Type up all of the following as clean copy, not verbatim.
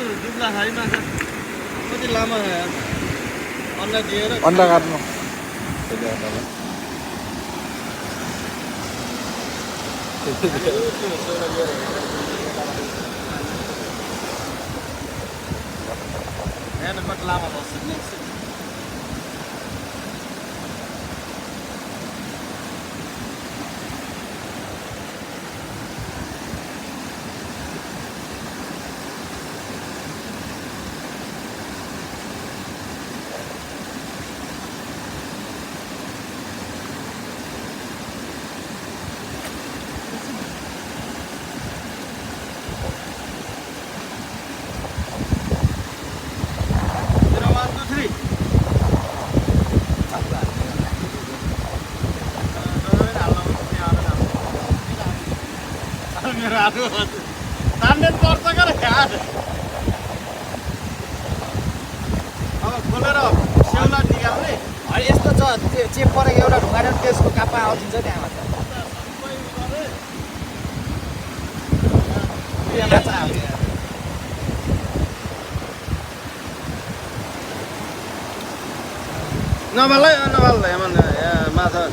दुब्ला खाइमा छ कति लामो छ यार अन्डा दिएर अन्डा काट्नु हेर्नु कति लामो बस्छ तान्ने पर्छ क्या खास अब खोलेर सेउला निकाल्ने अनि यस्तो छ त्यो चेप परेको एउटा ढुङ्गा त्यसको कापा आउँछ त्यहाँबाट नबाल्दै माछा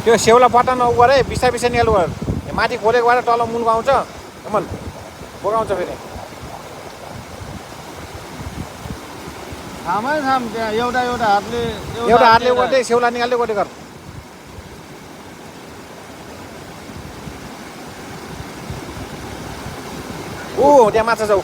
त्यो सेउला पटामा उ गरे बिस्तारै बिस्तारै निकाल्नु गर माथि खोलेको भएर तल मुनको आउँछ मन बोकाउँछ फेरि थामै थाम त्यहाँ एउटा हातले गर्दै सेउला निकाल्दै गर्दै गर ओ त्यहाँ माछा जाऊ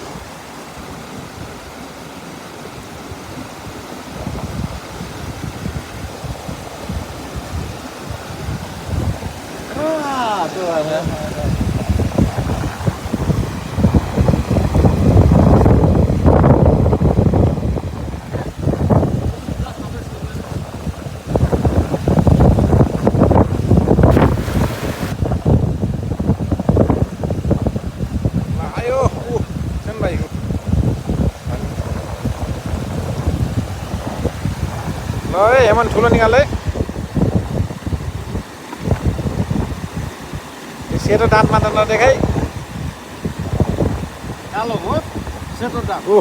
हेमन ठुलो निकाल है सेतो दाँत मात्र नदेखाइ कालो हो सेतो दाँत ओ